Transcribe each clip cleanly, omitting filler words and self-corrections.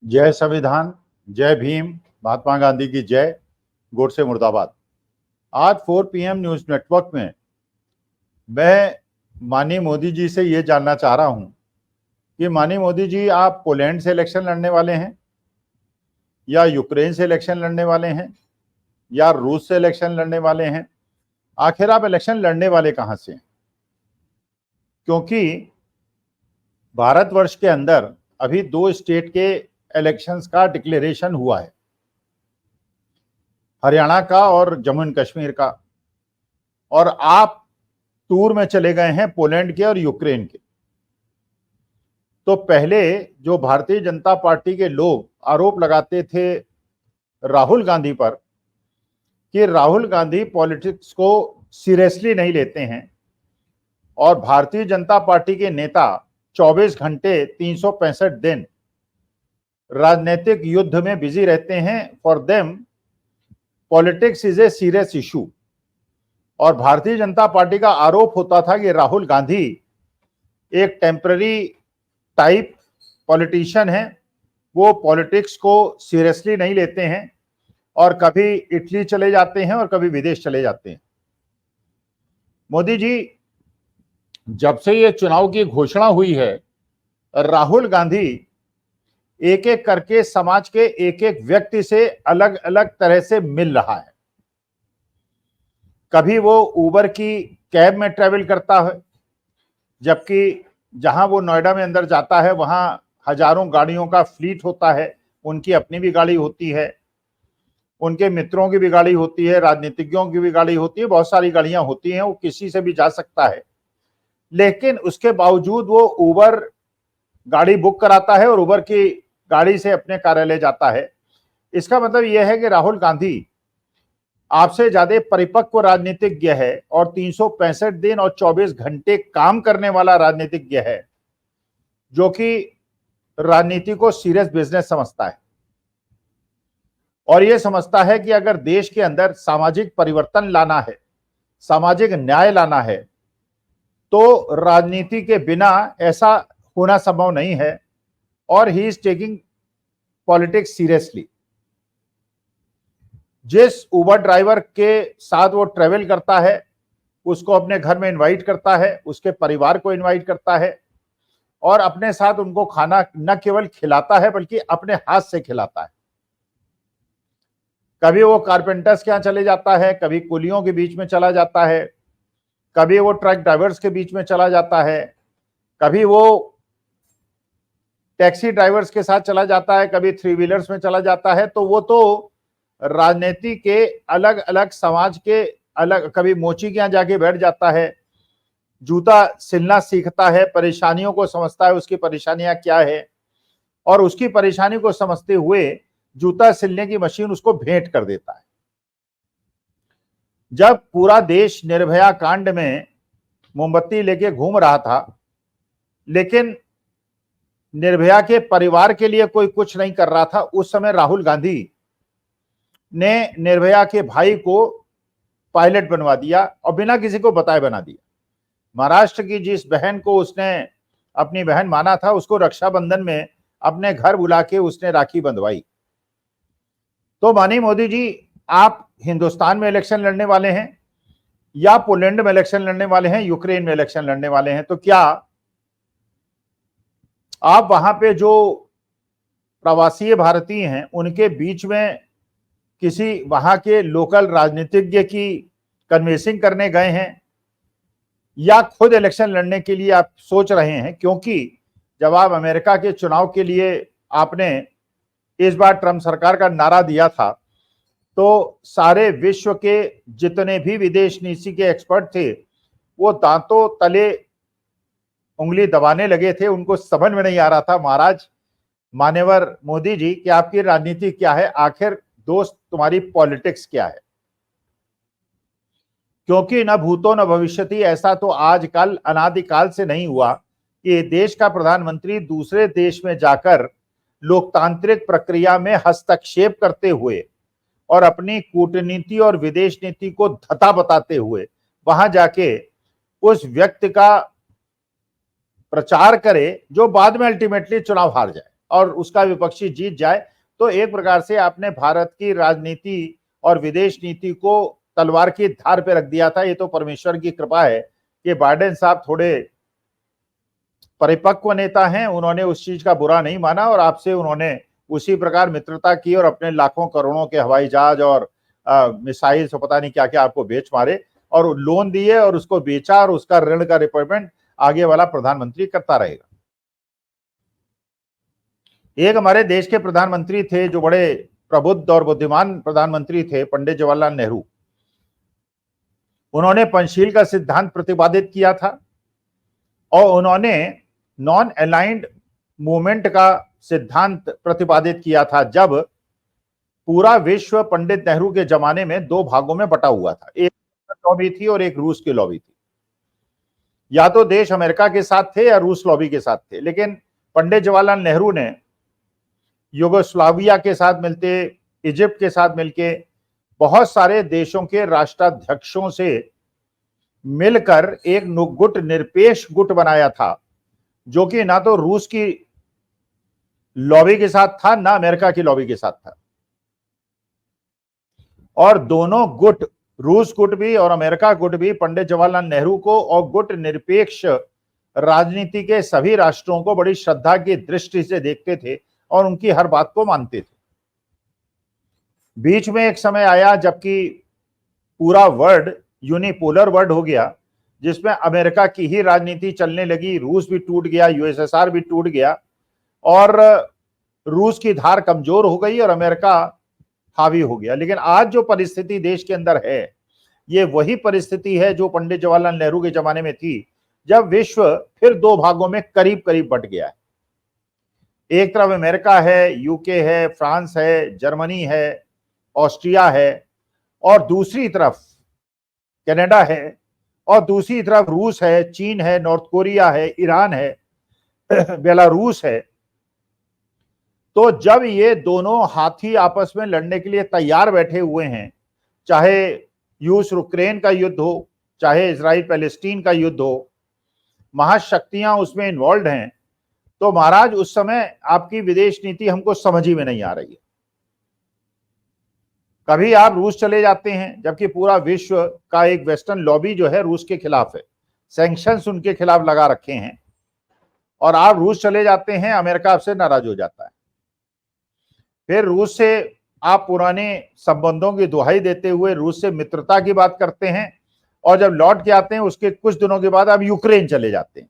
जय संविधान, जय भीम, महात्मा गांधी की जय, गोडसे मुर्दाबाद। आज 4 PM न्यूज नेटवर्क में मैं माननीय मोदी जी से ये जानना चाह रहा हूं कि माननीय मोदी जी, आप पोलैंड से इलेक्शन लड़ने वाले हैं या यूक्रेन से इलेक्शन लड़ने वाले हैं या रूस से इलेक्शन लड़ने वाले हैं? आखिर आप इलेक्शन लड़ने वाले कहां से हैं? क्योंकि भारतवर्ष के अंदर अभी 2 स्टेट के इलेक्शंस का डिक्लेरेशन हुआ है, हरियाणा का और जम्मू एंड कश्मीर का, और आप टूर में चले गए हैं पोलैंड के और यूक्रेन के। तो पहले जो भारतीय जनता पार्टी के लोग आरोप लगाते थे राहुल गांधी पर कि राहुल गांधी पॉलिटिक्स को सीरियसली नहीं लेते हैं और भारतीय जनता पार्टी के नेता 24 घंटे 365 दिन राजनीतिक युद्ध में बिजी रहते हैं, for them politics is a serious issue. और भारतीय जनता पार्टी का आरोप होता था कि राहुल गांधी एक टेम्पररी टाइप पॉलिटिशियन है, वो पॉलिटिक्स को सीरियसली नहीं लेते हैं और कभी इटली चले जाते हैं और कभी विदेश चले जाते हैं। मोदी जी, जब से ये चुनाव की घोषणा हुई है, राहुल गांधी एक एक करके समाज के एक एक व्यक्ति से अलग अलग तरह से मिल रहा है। कभी वो उबर की कैब में ट्रेवल करता है, जबकि जहां वो नोएडा में अंदर जाता है वहां हजारों गाड़ियों का फ्लीट होता है, उनकी अपनी भी गाड़ी होती है, उनके मित्रों की भी गाड़ी होती है, राजनीतिज्ञों की भी गाड़ी होती है, बहुत सारी गाड़ियां होती हैं, वो किसी से भी जा सकता है। लेकिन उसके बावजूद वो उबर गाड़ी बुक कराता है और उबर की गाड़ी से अपने कार्यालय जाता है। इसका मतलब यह है कि राहुल गांधी आपसे ज्यादा परिपक्व राजनीतिज्ञ है और 365 दिन और 24 घंटे काम करने वाला राजनीतिज्ञ है, जो कि राजनीति को सीरियस बिजनेस समझता है और यह समझता है कि अगर देश के अंदर सामाजिक परिवर्तन लाना है, सामाजिक न्याय लाना है, तो राजनीति के बिना ऐसा होना संभव नहीं है। और he is taking politics seriously. जिस उबर ड्राइवर के साथ वो ट्रेवल करता है, उसको अपने घर में इनवाइट करता है, उसके परिवार को इनवाइट करता है और अपने साथ उनको खाना न केवल खिलाता है बल्कि अपने हाथ से खिलाता है। कभी वो कारपेंटर्स के यहां चले जाता है, कभी कुलियों के बीच में चला जाता है, कभी वो ट्रक ड्राइवर्स के बीच में चला जाता है, कभी वो टैक्सी ड्राइवर्स के साथ चला जाता है, कभी 3 व्हीलर्स में चला जाता है। तो वो तो राजनीति के अलग अलग समाज के अलग, कभी मोची के यहां जाके बैठ जाता है, जूता सिलना सीखता है, परेशानियों को समझता है, उसकी परेशानियां क्या है, और उसकी परेशानी को समझते हुए जूता सिलने की मशीन उसको भेंट कर देता है। जब पूरा देश निर्भया कांड में मोमबत्ती लेके घूम रहा था, लेकिन निर्भया के परिवार के लिए कोई कुछ नहीं कर रहा था, उस समय राहुल गांधी ने निर्भया के भाई को पायलट बनवा दिया और बिना किसी को बताए बना दिया। महाराष्ट्र की जिस बहन को उसने अपनी बहन माना था, उसको रक्षाबंधन में अपने घर बुला के उसने राखी बंधवाई। तो माननीय मोदी जी, आप हिंदुस्तान में इलेक्शन लड़ने वाले हैं या पोलैंड में इलेक्शन लड़ने वाले हैं, यूक्रेन में इलेक्शन लड़ने वाले हैं, तो क्या आप वहां पे जो प्रवासी भारतीय हैं उनके बीच में किसी वहां के लोकल राजनीतिज्ञ की कन्वेंसिंग करने गए हैं या खुद इलेक्शन लड़ने के लिए आप सोच रहे हैं? क्योंकि जब आप अमेरिका के चुनाव के लिए आपने इस बार ट्रंप सरकार का नारा दिया था, तो सारे विश्व के जितने भी विदेश नीति के एक्सपर्ट थे वो दांतों तले उंगली दबाने लगे थे। उनको समझ में नहीं आ रहा था, महाराज मान्यवर मोदी जी, कि आपकी राजनीति क्या है, आखिर दोस्त तुम्हारी पॉलिटिक्स क्या है। क्योंकि न भूतो न भविष्यति, ऐसा तो आजकल अनादिकाल से नहीं हुआ कि देश का प्रधानमंत्री दूसरे देश में जाकर लोकतांत्रिक प्रक्रिया में हस्तक्षेप करते हुए और अपनी कूटनीति और विदेश नीति को धता बताते हुए वहां जाके उस व्यक्ति का प्रचार करे जो बाद में अल्टीमेटली चुनाव हार जाए। और उसका विपक्षी जीत जाए, तो एक प्रकार से आपने भारत की राजनीति और विदेश नीति को तलवार की धार पे रख दिया था। ये तो परमेश्वर की कृपा है कि बाइडेन साहब थोड़े परिपक्व नेता हैं, उन्होंने उस चीज का बुरा नहीं माना और आपसे उन्होंने उसी प्रकार मित्रता की और अपने लाखों करोड़ों के हवाई जहाज और मिसाइल से पता नहीं क्या क्या आपको बेच मारे और लोन दिए और उसको बेचा और उसका ऋण का रिपेमेंट आगे वाला प्रधानमंत्री करता रहेगा। एक हमारे देश के प्रधानमंत्री थे जो बड़े प्रबुद्ध और बुद्धिमान प्रधानमंत्री थे, पंडित जवाहरलाल नेहरू। उन्होंने पंचशील का सिद्धांत प्रतिपादित किया था और उन्होंने नॉन अलाइंड मूवमेंट का सिद्धांत प्रतिपादित किया था जब पूरा विश्व पंडित नेहरू के जमाने में दो भागों में बटा हुआ था, एक लॉबी थी और एक रूस की लॉबी थी। या तो देश अमेरिका के साथ थे या रूस लॉबी के साथ थे, लेकिन पंडित जवाहरलाल नेहरू ने यूगोस्लाविया के साथ मिलते, इजिप्ट के साथ मिलके बहुत सारे देशों के राष्ट्राध्यक्षों से मिलकर एक गुट, निरपेक्ष गुट बनाया था जो कि ना तो रूस की लॉबी के साथ था ना अमेरिका की लॉबी के साथ था। और दोनों गुट, रूस गुट भी और अमेरिका गुट भी, पंडित जवाहरलाल नेहरू को और गुट निरपेक्ष राजनीति के सभी राष्ट्रों को बड़ी श्रद्धा की दृष्टि से देखते थे और उनकी हर बात को मानते थे। बीच में एक समय आया जबकि पूरा वर्ल्ड यूनिपोलर वर्ल्ड हो गया, जिसमें अमेरिका की ही राजनीति चलने लगी, रूस भी टूट गया, यूएसएसआर भी टूट गया और रूस की धार कमजोर हो गई और अमेरिका हावी हो गया। लेकिन आज जो परिस्थिति देश के अंदर है, ये वही परिस्थिति है जो पंडित जवाहरलाल नेहरू के जमाने में थी, जब विश्व फिर दो भागों में करीब करीब बट गया है। एक तरफ अमेरिका है, यूके है, फ्रांस है, जर्मनी है, ऑस्ट्रिया है और दूसरी तरफ कनाडा है और दूसरी तरफ रूस है, चीन है, नॉर्थ कोरिया है, ईरान है, बेलारूस है। तो जब ये दोनों हाथी आपस में लड़ने के लिए तैयार बैठे हुए हैं, चाहे रूस यूक्रेन का युद्ध हो, चाहे इजराइल पैलेस्टीन का युद्ध हो, महाशक्तियां उसमें इन्वॉल्व हैं, तो महाराज उस समय आपकी विदेश नीति हमको समझ ही में नहीं आ रही है। कभी आप रूस चले जाते हैं जबकि पूरा विश्व का एक वेस्टर्न लॉबी जो है रूस के खिलाफ है, सैंक्शंस उनके खिलाफ लगा रखे हैं, और आप रूस चले जाते हैं, अमेरिका आपसे नाराज हो जाता है। फिर रूस से आप पुराने संबंधों की दुहाई देते हुए रूस से मित्रता की बात करते हैं और जब लौट के आते हैं उसके कुछ दिनों के बाद आप यूक्रेन चले जाते हैं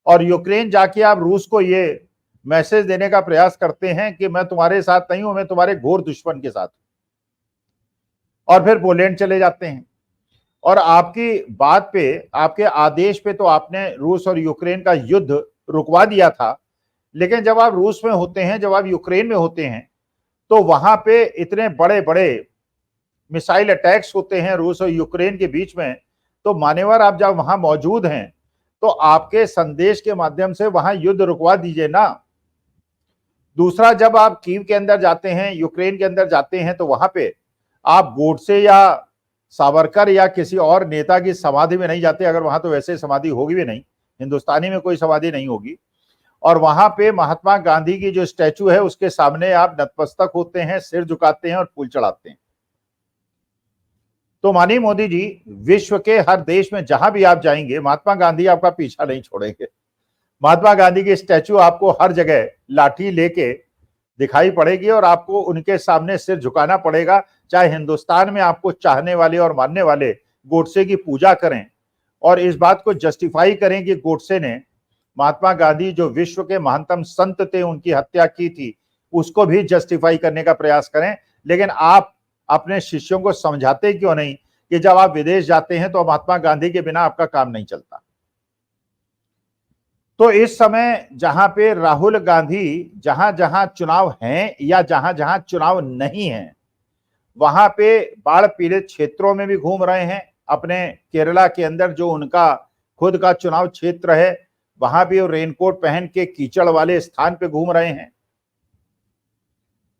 और यूक्रेन जाके आप रूस को ये मैसेज देने का प्रयास करते हैं कि मैं तुम्हारे साथ नहीं हूं, मैं तुम्हारे घोर दुश्मन के साथ हूं, और फिर पोलैंड चले जाते हैं। और आपकी बात पे, आपके आदेश पे तो आपने रूस और यूक्रेन का युद्ध रुकवा दिया था, लेकिन जब आप रूस में होते हैं, जब आप यूक्रेन में होते हैं, तो वहां पे इतने बड़े बड़े मिसाइल अटैक्स होते हैं रूस और यूक्रेन के बीच में, तो मान्यवर आप जब वहां मौजूद हैं तो आपके संदेश के माध्यम से वहां युद्ध रुकवा दीजिए ना। दूसरा, जब आप कीव के अंदर जाते हैं, यूक्रेन के अंदर जाते हैं, तो वहां पे आप गोडसे या सावरकर या किसी और नेता की समाधि में नहीं जाते, अगर वहां तो वैसे समाधि होगी भी नहीं, हिंदुस्तानी में कोई समाधि नहीं होगी, और वहां पे महात्मा गांधी की जो स्टैचू है उसके सामने आप नतमस्तक होते हैं, सिर झुकाते हैं और फूल चढ़ाते हैं। तो माननीय मोदी जी, विश्व के हर देश में जहां भी आप जाएंगे, महात्मा गांधी आपका पीछा नहीं छोड़ेंगे। महात्मा गांधी की स्टैचू आपको हर जगह लाठी लेके दिखाई पड़ेगी और आपको उनके सामने सिर झुकाना पड़ेगा, चाहे हिंदुस्तान में आपको चाहने वाले और मानने वाले गोडसे की पूजा करें और इस बात को जस्टिफाई करें कि गोडसे ने महात्मा गांधी जो विश्व के महानतम संत थे उनकी हत्या की थी, उसको भी जस्टिफाई करने का प्रयास करें। लेकिन आप अपने शिष्यों को समझाते क्यों नहीं कि जब आप विदेश जाते हैं तो महात्मा गांधी के बिना आपका काम नहीं चलता। तो इस समय जहां पे राहुल गांधी जहां जहां चुनाव हैं या जहां जहां चुनाव नहीं है, वहां पे बाढ़ पीड़ित क्षेत्रों में भी घूम रहे हैं। अपने केरला के अंदर जो उनका खुद का चुनाव क्षेत्र है, वहां भी वो रेनकोट पहन के कीचड़ वाले स्थान पे घूम रहे हैं।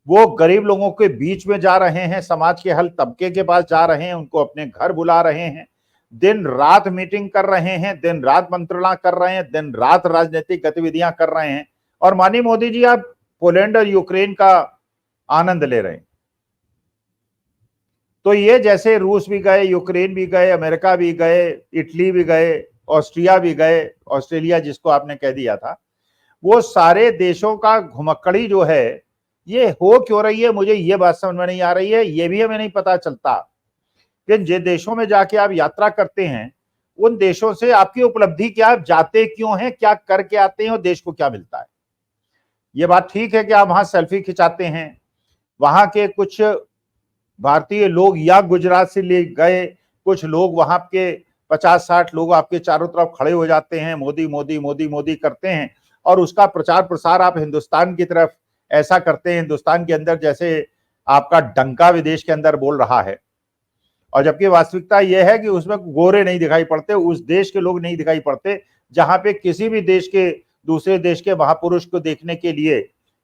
वो गरीब लोगों के बीच में जा रहे हैं, समाज के हर तबके के पास जा रहे हैं, उनको अपने घर बुला रहे हैं, दिन रात मीटिंग कर रहे हैं, दिन रात मंत्रणा कर रहे हैं, दिन रात राजनीतिक गतिविधियां कर रहे हैं और माननीय मोदी जी, आप पोलैंड और यूक्रेन का आनंद ले रहे हैं। तो ये जैसे रूस भी गए, यूक्रेन भी गए, अमेरिका भी गए, इटली भी गए, ऑस्ट्रिया भी गए, ऑस्ट्रेलिया जिसको आपने कह दिया था, वो सारे देशों का घुमक्कड़ी जो है ये हो क्यों रही है, मुझे ये बात समझ में नहीं आ रही है। ये भी हमें नहीं पता चलता कि जिन देशों में जाके आप यात्रा करते हैं उन देशों से आपकी उपलब्धि क्या, आप जाते क्यों हैं, क्या करके आते हैं और देश को क्या मिलता है। ये बात ठीक है कि आप वहां सेल्फी खिंचाते हैं, वहां के कुछ भारतीय लोग या गुजरात से ले गए, कुछ लोग वहां के 50-60 लोग आपके चारों तरफ खड़े हो जाते हैं, मोदी मोदी मोदी मोदी करते हैं, और उसका प्रचार प्रसार आप हिंदुस्तान की तरफ ऐसा करते हैं, हिंदुस्तान के अंदर जैसे आपका डंका विदेश के अंदर बोल रहा है। और जबकि वास्तविकता यह है कि उसमें गोरे नहीं दिखाई पड़ते, उस देश के लोग नहीं दिखाई पड़ते जहां पे किसी भी देश के, दूसरे देश के महापुरुष को देखने के लिए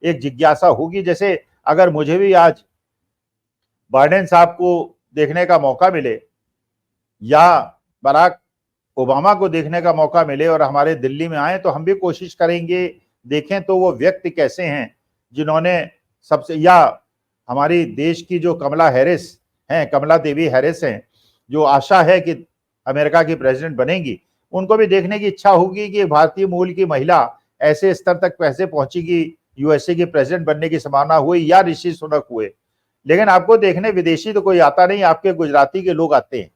एक जिज्ञासा होगी। जैसे अगर मुझे भी आज बाइडेन साहब को देखने का मौका मिले या बराक ओबामा को देखने का मौका मिले और हमारे दिल्ली में आए, तो हम भी कोशिश करेंगे देखें तो वो व्यक्ति कैसे हैं जिन्होंने सबसे, या हमारी देश की जो कमला हैरिस हैं, कमला देवी हैरिस हैं, जो आशा है कि अमेरिका की प्रेसिडेंट बनेंगी, उनको भी देखने की इच्छा होगी कि भारतीय मूल की महिला ऐसे स्तर तक कैसे पहुंचेगी, यूएसए की प्रेसिडेंट बनने की संभावना हुई या ऋषि सुनक हुए। लेकिन आपको देखने विदेशी तो कोई आता नहीं, आपके गुजराती के लोग आते हैं।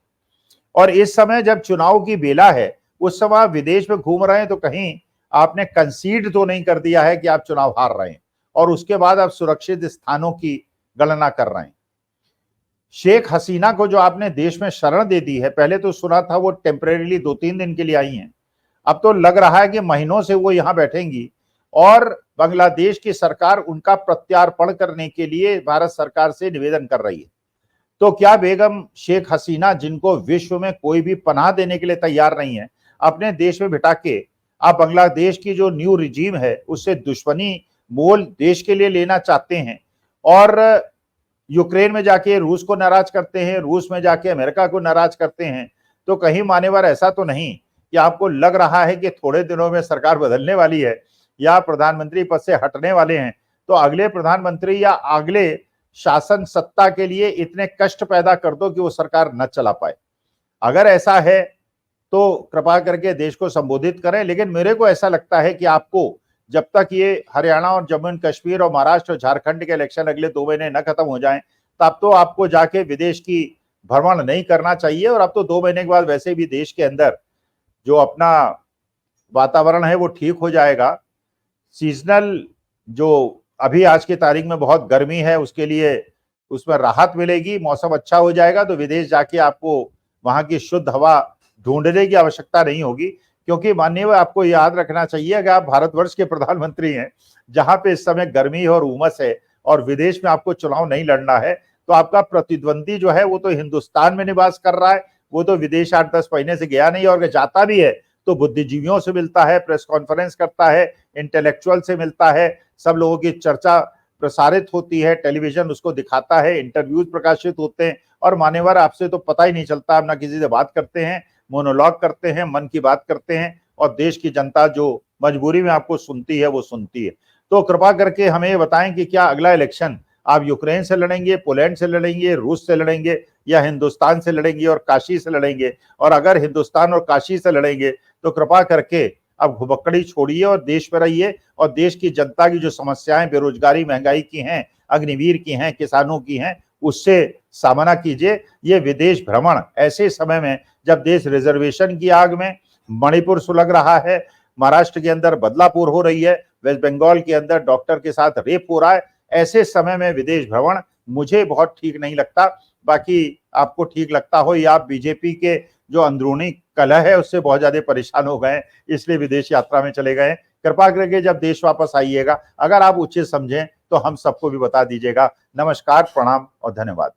और इस समय जब चुनाव की बेला है, उस समय आप विदेश में घूम रहे हैं, तो कहीं आपने कंसीड तो नहीं कर दिया है कि आप चुनाव हार रहे हैं और उसके बाद आप सुरक्षित स्थानों की गणना कर रहे हैं। शेख हसीना को जो आपने देश में शरण दे दी है, पहले तो सुना था वो टेम्परेरीली 2-3 दिन के लिए आई हैं, अब तो लग रहा है कि महीनों से वो यहां बैठेंगी और बांग्लादेश की सरकार उनका प्रत्यार्पण करने के लिए भारत सरकार से निवेदन कर रही है। तो क्या बेगम शेख हसीना, जिनको विश्व में कोई भी पनाह देने के लिए तैयार नहीं है, अपने देश में बिठा के आप बांग्लादेश की जो न्यू रिजीम है उससे दुश्मनी मोल देश के लिए लेना चाहते हैं और यूक्रेन में जाके रूस को नाराज करते हैं, रूस में जाके अमेरिका को नाराज करते हैं। तो कहीं मान्यवर ऐसा तो नहीं कि आपको लग रहा है कि थोड़े दिनों में सरकार बदलने वाली है या प्रधानमंत्री पद से हटने वाले हैं, तो अगले प्रधानमंत्री या अगले शासन सत्ता के लिए इतने कष्ट पैदा कर दो कि वो सरकार न चला पाए। अगर ऐसा है तो कृपा करके देश को संबोधित करें। लेकिन मेरे को ऐसा लगता है कि आपको जब तक ये हरियाणा और जम्मू एंड कश्मीर और महाराष्ट्र और झारखंड के इलेक्शन अगले 2 महीने न खत्म हो जाएं, तब तो आपको जाके विदेश की भ्रमण नहीं करना चाहिए। और अब तो 2 महीने के बाद वैसे भी देश के अंदर जो अपना वातावरण है वो ठीक हो जाएगा। सीजनल जो अभी आज की तारीख में बहुत गर्मी है, उसके लिए उसमें राहत मिलेगी, मौसम अच्छा हो जाएगा, तो विदेश जाके आपको वहां की शुद्ध हवा ढूंढने की आवश्यकता नहीं होगी। क्योंकि माननीय, आपको याद रखना चाहिए, अगर आप भारतवर्ष के प्रधानमंत्री हैं जहां पे इस समय गर्मी और उमस है और विदेश में आपको चुनाव नहीं लड़ना है, तो आपका प्रतिद्वंदी जो है वो तो हिंदुस्तान में निवास कर रहा है, वो तो विदेश 8-10 महीने से गया नहीं, और अगर जाता भी है तो बुद्धिजीवियों से मिलता है, प्रेस कॉन्फ्रेंस करता है, इंटेलेक्चुअल से मिलता है, सब लोगों की चर्चा प्रसारित होती है, टेलीविजन उसको दिखाता है, इंटरव्यूज प्रकाशित होते हैं। और मान्यवर, आपसे तो पता ही नहीं चलता, आप ना किसी से बात करते हैं, मोनोलॉग करते हैं, मन की बात करते हैं, और देश की जनता जो मजबूरी में आपको सुनती है वो सुनती है। तो कृपा करके हमें ये बताएं कि क्या अगला इलेक्शन आप यूक्रेन से लड़ेंगे, पोलैंड से लड़ेंगे, रूस से लड़ेंगे, या हिंदुस्तान से लड़ेंगे और काशी से लड़ेंगे। और अगर हिंदुस्तान और काशी से लड़ेंगे तो कृपा करके अब घुबक्कड़ी छोड़िए और देश में रहिए, और देश की जनता की जो समस्याएं बेरोजगारी महंगाई की हैं, अग्निवीर की हैं, किसानों की हैं, उससे सामना कीजिए। ये विदेश भ्रमण ऐसे समय में जब देश रिजर्वेशन की आग में, मणिपुर सुलग रहा है, महाराष्ट्र के अंदर बदलापुर हो रही है, वेस्ट बंगाल के अंदर डॉक्टर के साथ रेप हो रहा है, ऐसे समय में विदेश भ्रमण मुझे बहुत ठीक नहीं लगता। बाकी आपको ठीक लगता हो, या आप बीजेपी के जो अंदरूनी कलह है उससे बहुत ज्यादा परेशान हो गए इसलिए विदेश यात्रा में चले गए। कृपा करके जब देश वापस आइएगा, अगर आप उचित समझें तो हम सबको भी बता दीजिएगा। नमस्कार, प्रणाम और धन्यवाद।